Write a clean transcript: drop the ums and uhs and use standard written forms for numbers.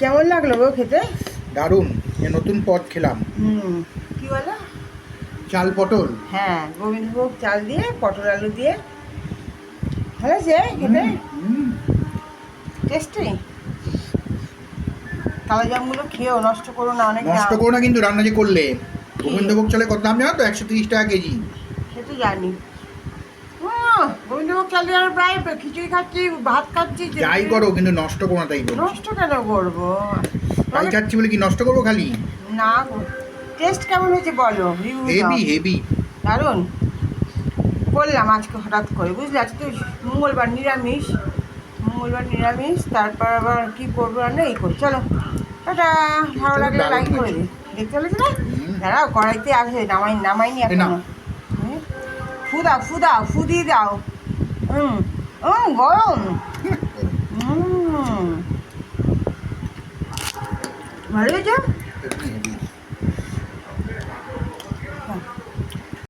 কেমন লাগলো গো খেতে? দারুণ। এ নতুন পদ খেলাম। কি বলো? চাল পটল। হ্যাঁ, গোবিন্দভোগ চাল দিয়ে পটল আলু দিয়ে ভালো আছে খেতে, টেস্টি। কালো জামগুলো খেয়েও নষ্ট করো না, অনেক নষ্ট দাম। করো না কিন্তু, রান্না যে করলে। গোবিন্দভোগ চালের কত দাম জানো তো? 130 টাকা কেজি। সে তো জানি। গোবিন্দভোগ চাল দিয়ে আমরা প্রায় খিচুড়ি খাচ্ছি, ভাত খাচ্ছি। যাই করো কিন্তু নষ্ট করো না, তাই বলছি। নষ্ট কেন করবো? তাই খাচ্ছি বলে কি নষ্ট করবো খালি? না গো, টেস্ট কেমন হয়েছে বলো, রিভিউ দাও। Heavy heavy. দারুণ করলাম আজকে হঠাৎ করে, বুঝলে? আজকে তো মঙ্গলবার, নিরামিষ। তারপর আবার কি করবো রান্না, এই করি। চলো টাটা। ভালো লাগলে লাইক করে দিই। দেখতে পেলেছি না? দাঁড়াও, কড়াইতে আছে, নামাইনি এখনো। ফু দিয়ে দাও। গরম। ভালো হয়েছে।